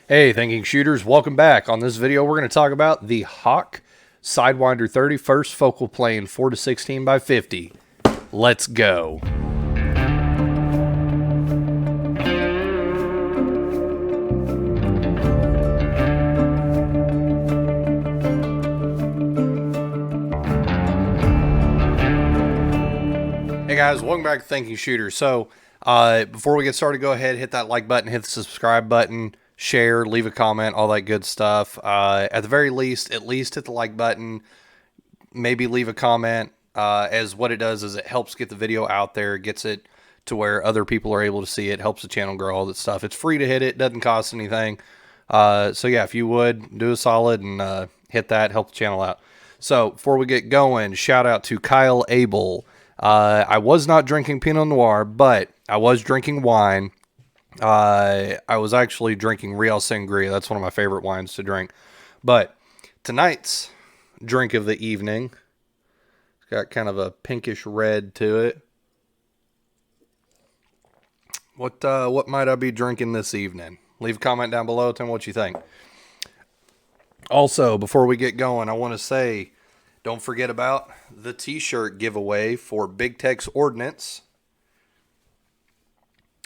Hey, thinking shooters, welcome back. On this video, we're going to talk about the Hawke Sidewinder 30 first focal plane 4 to 16 by 50. Let's go. Hey guys, welcome back to Thinking Shooters. So, before we get started, go ahead, hit that like button, hit the subscribe button, share, leave a comment, all that good stuff. At the very least, at least hit the like button, maybe leave a comment, as what it does is it helps get the video out there, gets it to where other people are able to see it, helps the channel grow, all that stuff. It's free to hit it, doesn't cost anything. So yeah, if you would, do a solid and hit that, help the channel out. So before we get going, shout out to Kyle Abel. I was not drinking Pinot Noir, but I was drinking wine. I was actually drinking Real Sangria. That's one of my favorite wines to drink. But tonight's drink of the evening, it's got kind of a pinkish red to it. What might I be drinking this evening? Leave a comment down below. Tell me what you think. Also, before we get going, I want to say, don't forget about the T-shirt giveaway for Big Tex Ordnance.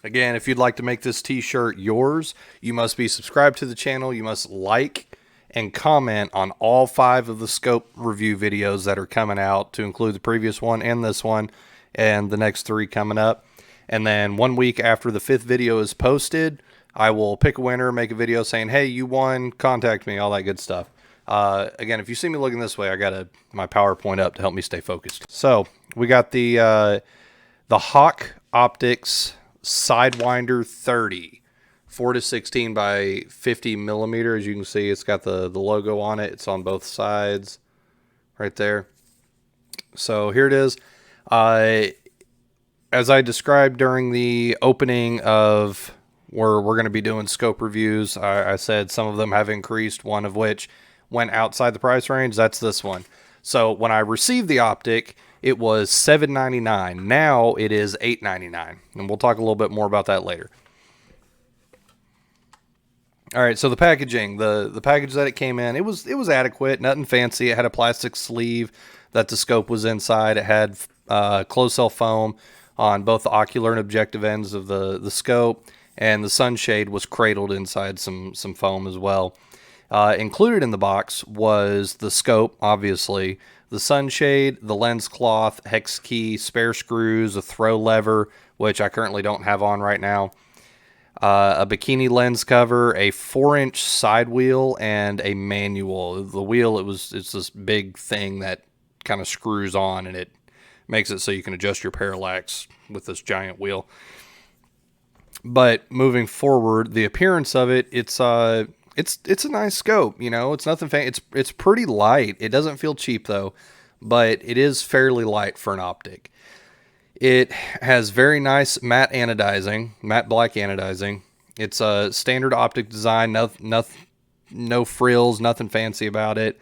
Again, if you'd like to make this T-shirt yours, you must be subscribed to the channel. You must like and comment on all 5 of the scope review videos that are coming out, to include the previous one and this one and the next 3 coming up. And then 1 week after the 5th video is posted, I will pick a winner, make a video saying, hey, you won, contact me, all that good stuff. Again, if you see me looking this way, I got my PowerPoint up to help me stay focused. So we got the Hawke Optics Sidewinder 30, 4 to 16 by 50 millimeter. As you can see, it's got the logo on it. It's on both sides right there. So here it is. As I described during the opening of where we're going to be doing scope reviews, I said some of them have increased, one of which went outside the price range. That's this one. So when I received the optic, it was $7.99. Now it is $8.99, and we'll talk a little bit more about that later. All right, so the packaging, the package that it came in, it was adequate, nothing fancy. It had a plastic sleeve that the scope was inside. It had closed cell foam on both the ocular and objective ends of the scope, and the sunshade was cradled inside some foam as well. Included in the box was the scope, obviously, the sunshade, the lens cloth, hex key, spare screws, a throw lever, which I currently don't have on right now, a bikini lens cover, a 4-inch side wheel, and a manual. The wheel, it's this big thing that kind of screws on, and it makes it so you can adjust your parallax with this giant wheel. But moving forward, the appearance of it, it's a nice scope. You know, it's nothing fancy. It's pretty light. It doesn't feel cheap though, but it is fairly light for an optic. It has very nice matte anodizing, matte black anodizing. It's a standard optic design. No frills, nothing fancy about it.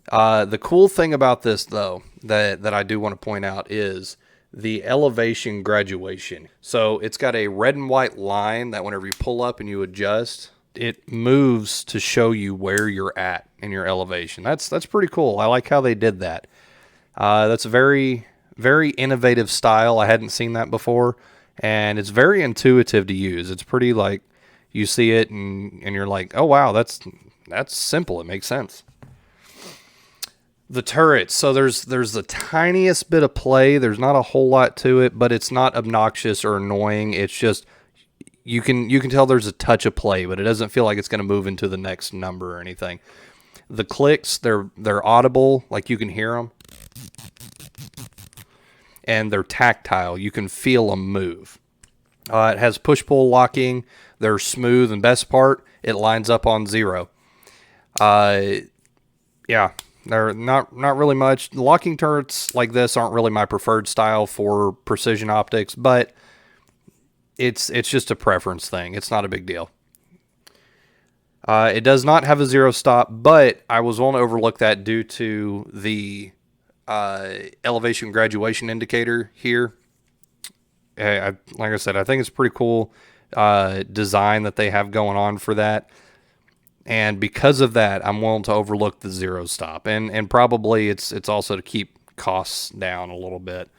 The cool thing about this though, that I do want to point out, is the elevation graduation. So it's got a red and white line that whenever you pull up and you adjust, it moves to show you where you're at in your elevation. That's pretty cool. I like how they did that. That's a very, very innovative style. I hadn't seen that before, and it's very intuitive to use. It's pretty, like, you see it and you're like, oh wow, that's simple. It makes sense. The turrets, so there's the tiniest bit of play. There's not a whole lot to it, but it's not obnoxious or annoying. It's just you can tell there's a touch of play, but it doesn't feel like it's going to move into the next number or anything. The clicks, they're audible, like you can hear them, and they're tactile. You can feel them move. It has push-pull locking. They're smooth, and best part, it lines up on 0. Yeah. They're not really much. Locking turrets like this aren't really my preferred style for precision optics, but it's just a preference thing. It's not a big deal. It does not have a 0 stop, but I was willing to overlook that due to the elevation graduation indicator here. Like I said, I think it's pretty cool design that they have going on for that. And because of that, I'm willing to overlook the zero stop. And probably it's also to keep costs down a little bit.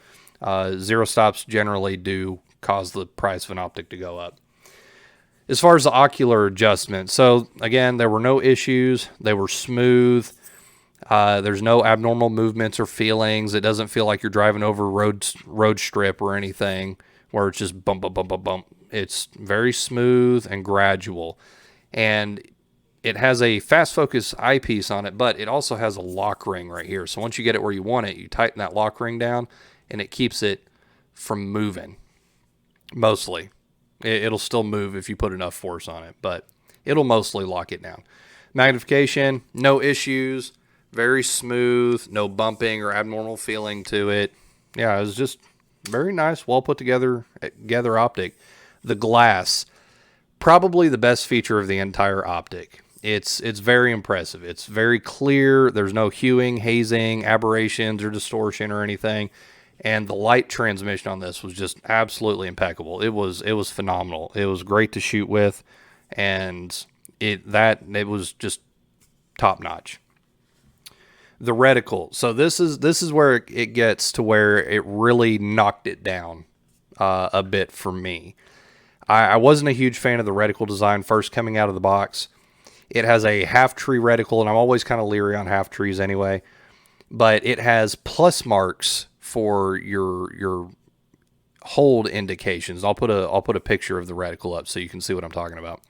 Zero stops generally do cause the price of an optic to go up. As far as the ocular adjustment, so again, there were no issues. They were smooth. There's no abnormal movements or feelings. It doesn't feel like you're driving over road strip or anything where it's just bump, bump, bump, bump, bump. It's very smooth and gradual. And it has a fast focus eyepiece on it, but it also has a lock ring right here. So once you get it where you want it, you tighten that lock ring down and it keeps it from moving. Mostly. It'll still move if you put enough force on it, but it'll mostly lock it down. Magnification, no issues, very smooth, no bumping or abnormal feeling to it. Yeah, it was just very nice, well put together optic. The glass, probably the best feature of the entire optic. It's very impressive. It's very clear. There's no hewing, hazing, aberrations, or distortion or anything. And the light transmission on this was just absolutely impeccable. It was phenomenal. It was great to shoot with, and it was just top notch. The reticle. So this is where it gets to where it really knocked it down a bit for me. I wasn't a huge fan of the reticle design first coming out of the box. It has a half tree reticle, and I'm always kind of leery on half trees anyway. But it has plus marks for your hold indications. I'll put a picture of the reticle up so you can see what I'm talking about.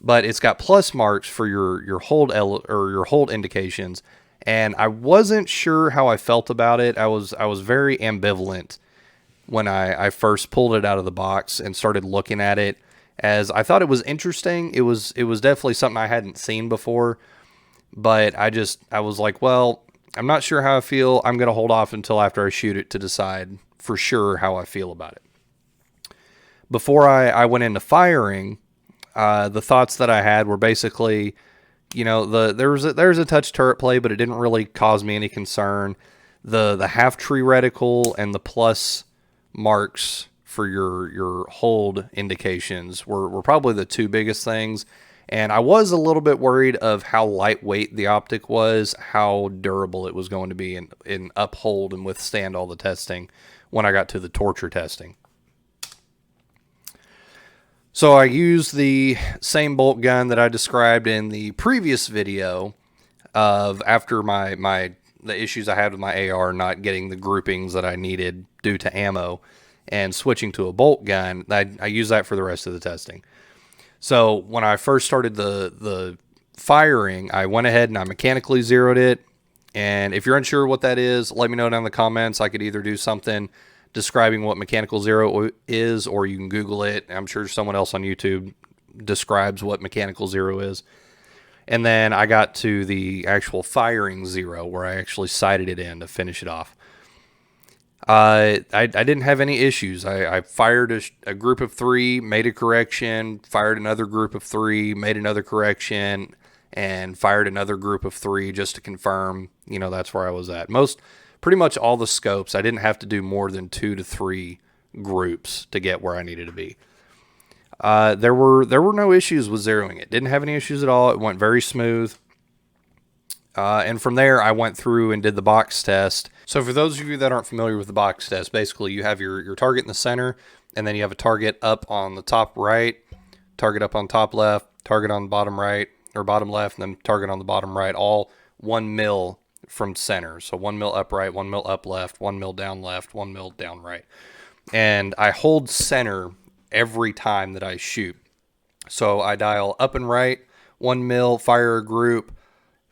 But it's got plus marks for your hold your hold indications, and I wasn't sure how I felt about it. I was very ambivalent when I first pulled it out of the box and started looking at it, as I thought it was interesting. It was definitely something I hadn't seen before, but I was like, well, I'm not sure how I feel. I'm going to hold off until after I shoot it to decide for sure how I feel about it. Before I went into firing, the thoughts that I had were basically, there's a touch turret play, but it didn't really cause me any concern. The half tree reticle and the plus marks for your hold indications were probably the two biggest things. And I was a little bit worried of how lightweight the optic was, how durable it was going to be and uphold and withstand all the testing when I got to the torture testing. So I used the same bolt gun that I described in the previous video of after the issues I had with my AR not getting the groupings that I needed due to ammo, and switching to a bolt gun. I used that for the rest of the testing. So when I first started the firing, I went ahead and I mechanically zeroed it. And if you're unsure what that is, let me know down in the comments. I could either do something describing what mechanical zero is, or you can Google it. I'm sure someone else on YouTube describes what mechanical zero is. And then I got to the actual firing zero, where I actually sighted it in to finish it off. I didn't have any issues. I fired a group of 3, made a correction, fired another group of 3, made another correction, and fired another group of 3 just to confirm, that's where I was at. Pretty much all the scopes, I didn't have to do more than 2 to 3 groups to get where I needed to be. There were no issues with zeroing it. Didn't have any issues at all. It went very smooth. And from there, I went through and did the box test. So for those of you that aren't familiar with the box test, basically you have your target in the center, and then you have a target up on the top right, target up on top left, target on the bottom right, or bottom left, and then target on the bottom right, all 1 mil from center. So 1 mil up right, 1 mil up left, 1 mil down left, 1 mil down right. And I hold center every time that I shoot. So I dial up and right, 1 mil, fire a group,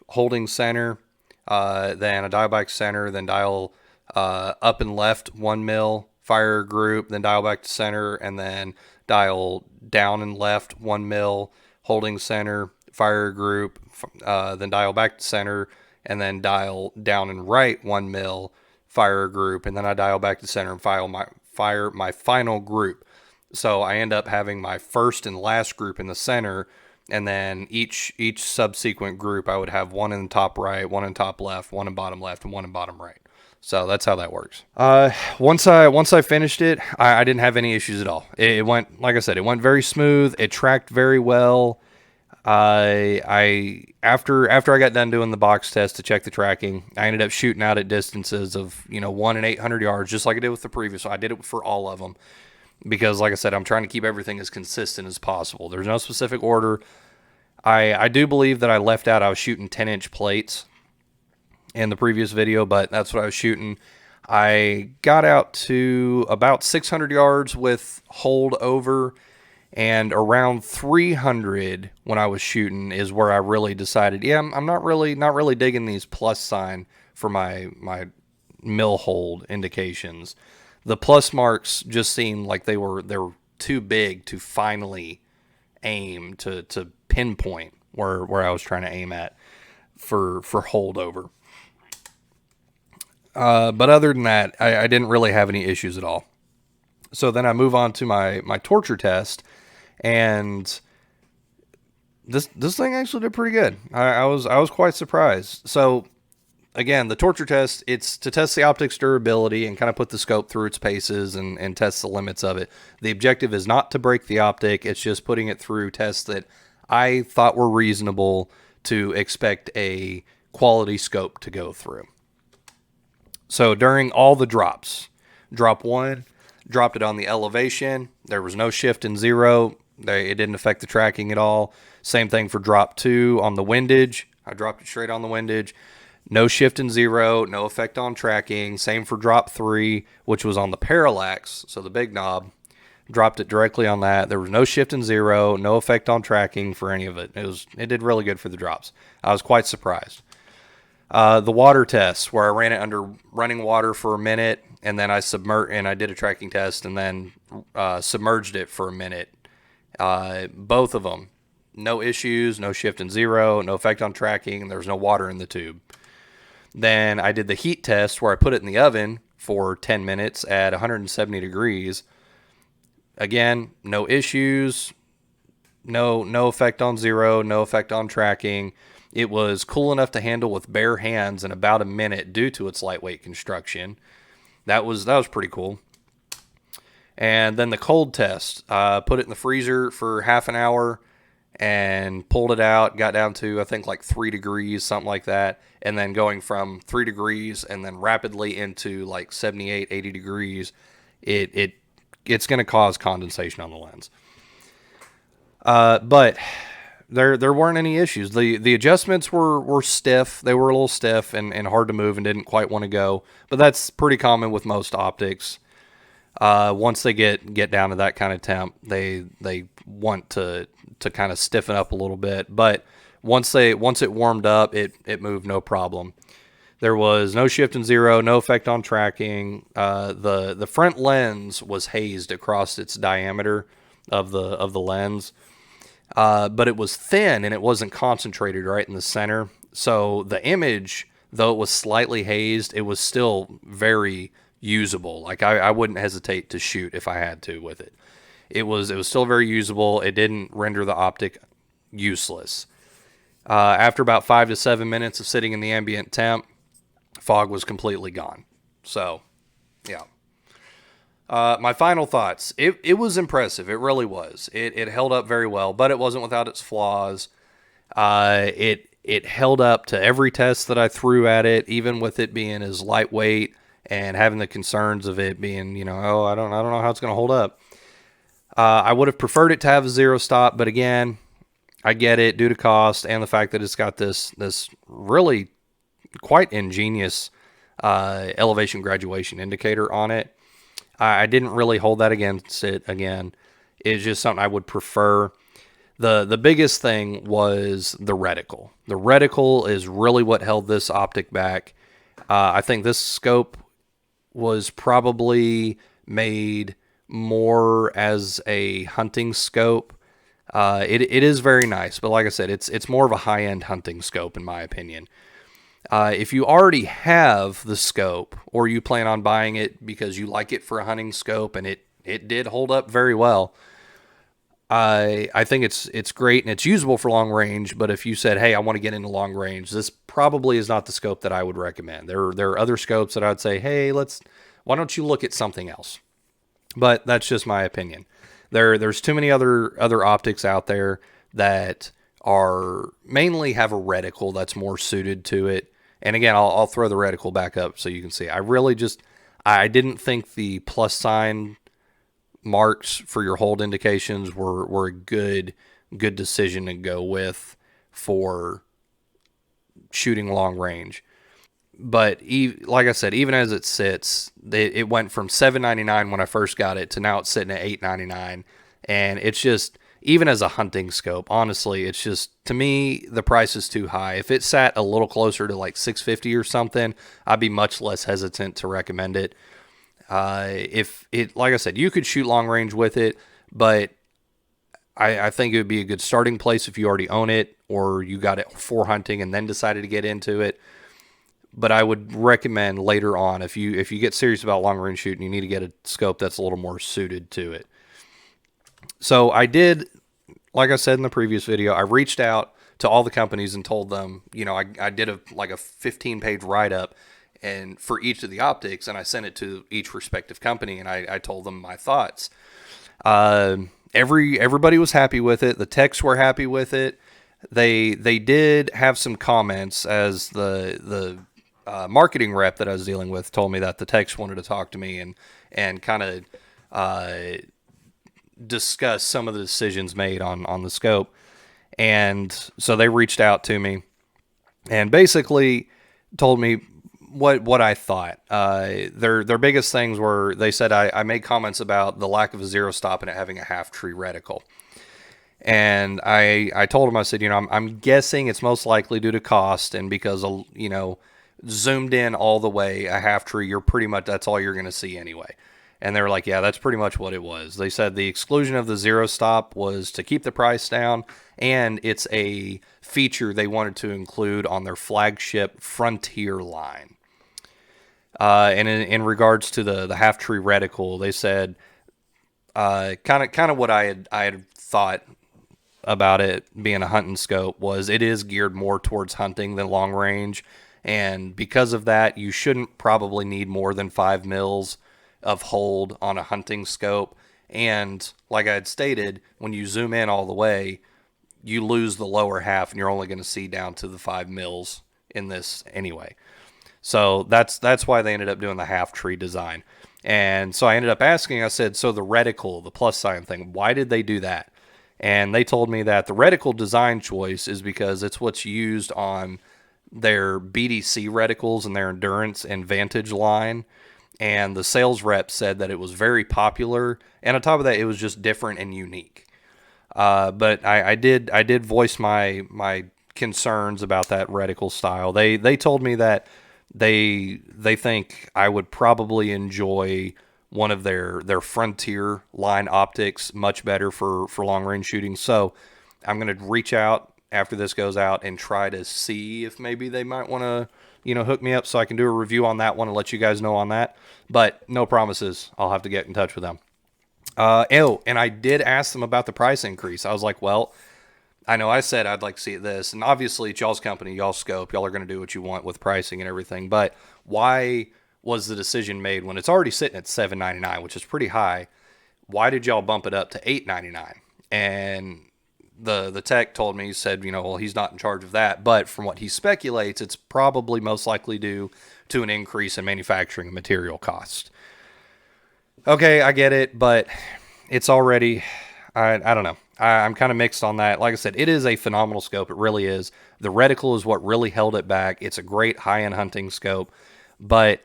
holding center, then I dial back to center, then dial up and left 1 mil, fire a group, then dial back to center, and then dial down and left 1 mil, holding center, fire a group, then dial back to center, and then dial down and right 1 mil, fire a group, and then I dial back to center and fire my final group. So I end up having my first and last group in the center, and then each subsequent group I would have 1 in the top right, 1 in top left, 1 in bottom left, and 1 in bottom right. So that's how that works. Once I finished it, I didn't have any issues at all. It went, like I said, it went very smooth. It tracked very well. After I got done doing the box test to check the tracking, I ended up shooting out at distances of 1 and 800 yards, just like I did with the previous one. I did it for all of them because, like I said, I'm trying to keep everything as consistent as possible. There's no specific order. I do believe that I left out I was shooting 10-inch plates in the previous video, but that's what I was shooting. I got out to about 600 yards with hold over, and around 300 when I was shooting is where I really decided, yeah, I'm not really digging these plus sign for my mill hold indications. The plus marks just seemed like they're too big to finally aim to pinpoint where I was trying to aim at for holdover. But other than that, I didn't really have any issues at all. So then I move on to my torture test, and this thing actually did pretty good. I was quite surprised. So again, the torture test, it's to test the optic's durability and kind of put the scope through its paces and test the limits of it. The objective is not to break the optic. It's just putting it through tests that I thought were reasonable to expect a quality scope to go through. So during all the drops, drop 1, dropped it on the elevation. There was no shift in 0. It didn't affect the tracking at all. Same thing for drop 2 on the windage. I dropped it straight on the windage. No shift in 0, no effect on tracking. Same for drop 3, which was on the parallax, so the big knob. Dropped it directly on that. There was no shift in 0, no effect on tracking for any of it. It did really good for the drops. I was quite surprised. The water test, where I ran it under running water for a minute, and then I did a tracking test, and then submerged it for a minute. Both of them, no issues, no shift in 0, no effect on tracking, and there was no water in the tube. Then I did the heat test, where I put it in the oven for 10 minutes at 170 degrees. Again, no issues, no effect on 0, no effect on tracking. It was cool enough to handle with bare hands in about a minute due to its lightweight construction. That was pretty cool. And then the cold test, put it in the freezer for half an hour and pulled it out, got down to I think like 3 degrees, something like that, and then going from 3 degrees and then rapidly into like 78, 80 degrees, it's going to cause condensation on the lens. But there weren't any issues. The adjustments were stiff. They were a little stiff and hard to move and didn't quite want to go. But that's pretty common with most optics. Once they get down to that kind of temp, they want to kind of stiffen up a little bit. But once it warmed up, it moved no problem. There was no shift in 0, no effect on tracking. The front lens was hazed across its diameter of the lens. But it was thin and it wasn't concentrated right in the center. So the image, though it was slightly hazed, it was still very usable. Like I wouldn't hesitate to shoot if I had to with it. It was still very usable. It didn't render the optic useless. After about 5 to 7 minutes of sitting in the ambient temp, fog was completely gone. So, yeah. My final thoughts. It was impressive. It really was. It held up very well, but it wasn't without its flaws. It held up to every test that I threw at it, even with it being as lightweight and having the concerns of it being, I don't know how it's going to hold up. I would have preferred it to have a 0 stop, but again, I get it due to cost and the fact that it's got this really quite ingenious elevation graduation indicator on it. I didn't really hold that against it again. It's just something I would prefer. The biggest thing was the reticle. The reticle is really what held this optic back. I think this scope was probably made more as a hunting scope. It is very nice, but like I said, it's more of a high-end hunting scope in my opinion. If you already have the scope or you plan on buying it because you like it for a hunting scope and it did hold up very well, I think it's great and it's usable for long range. But if you said, hey, I want to get into long range, this probably is not the scope that I would recommend. There are other scopes that I'd say, hey, why don't you look at something else? But that's just my opinion. There's too many other optics out there that are mainly have a reticle that's more suited to it. And again, I'll throw the reticle back up so you can see. I didn't think the plus sign marks for your hold indications were a good decision to go with for shooting long range. But like I said, even as it sits, it went from $7.99 when I first got it to now it's sitting at $8.99, and it's just, even as a hunting scope, honestly, it's just, to me, the price is too high. If it sat a little closer to like $6.50 or something, I'd be much less hesitant to recommend it. If it, like I said, you could shoot long range with it, but I think it would be a good starting place if you already own it or you got it for hunting and then decided to get into it. But I would recommend later on, if you get serious about long range shooting, you need to get a scope that's a little more suited to it. So I did, like I said in the previous video, I reached out to all the companies and told them, I did a 15-page write-up and for each of the optics, and I sent it to each respective company, and I told them my thoughts. Everybody was happy with it. The techs were happy with it. They did have some comments, as the marketing rep that I was dealing with told me that the techs wanted to talk to me and kind of discuss some of the decisions made on the scope. And so they reached out to me and basically told me what I thought. Their biggest things were, they said I made comments about the lack of a zero stop and it having a half tree reticle. And I told him, I said, I'm guessing it's most likely due to cost, and because, zoomed in all the way, a half tree, that's all you're going to see anyway. And they were like, yeah, that's pretty much what it was. They said the exclusion of the zero stop was to keep the price down, and it's a feature they wanted to include on their flagship Frontier line. And in regards to the half tree reticle, they said kind of what I had thought about it being a hunting scope was it is geared more towards hunting than long range, and because of that, you shouldn't probably need more than 5 mils of hold on a hunting scope. And like I had stated, when you zoom in all the way, you lose the lower half and you're only going to see down to the 5 mils in this anyway. So that's why they ended up doing the half tree design. And so I ended up asking, I said, so the reticle, the plus sign thing, why did they do that? And they told me that the reticle design choice is because it's what's used on their BDC reticles and their Endurance and Vantage line. And the sales rep said that it was very popular. And on top of that, it was just different and unique. But I did voice my concerns about that reticle style. They told me that they think I would probably enjoy one of their Frontier line optics much better for long range shooting. So I'm going to reach out after this goes out and try to see if maybe they might want to, hook me up so I can do a review on that one and let you guys know on that. But no promises. I'll have to get in touch with them. And I did ask them about the price increase. I was like, well, I know I said I'd like to see this, and obviously it's y'all's company, y'all's scope, y'all are going to do what you want with pricing and everything, but why was the decision made when it's already sitting at $7.99, which is pretty high? Why did y'all bump it up to $8.99? And the tech told me, he said, well, he's not in charge of that, but from what he speculates, it's probably most likely due to an increase in manufacturing and material cost. Okay, I get it, but it's already, I don't know. I'm kind of mixed on that. Like I said, it is a phenomenal scope. It really is. The reticle is what really held it back. It's a great high-end hunting scope, but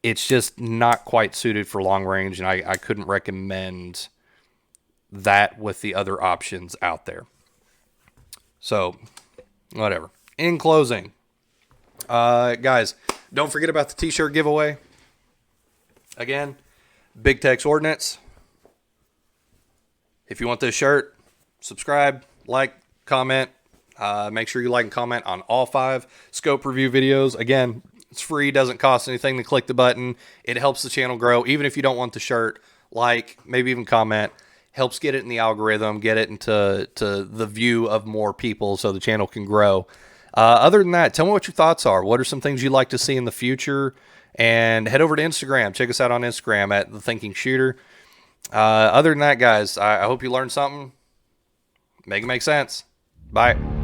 it's just not quite suited for long range, and I couldn't recommend that with the other options out there. So, whatever. In closing, guys, don't forget about the T-shirt giveaway. Again, Big Tech's Ordnance. If you want this shirt, subscribe, like, comment. Make sure you like and comment on all 5 scope review videos. Again, it's free, doesn't cost anything to click the button. It helps the channel grow. Even if you don't want the shirt, like, maybe even comment. Helps get it in the algorithm, get it into the view of more people so the channel can grow. Other than that, tell me what your thoughts are. What are some things you'd like to see in the future? And head over to Instagram. Check us out on Instagram at The Thinking Shooter. Other than that, guys, I hope you learned something. Make it make sense. Bye.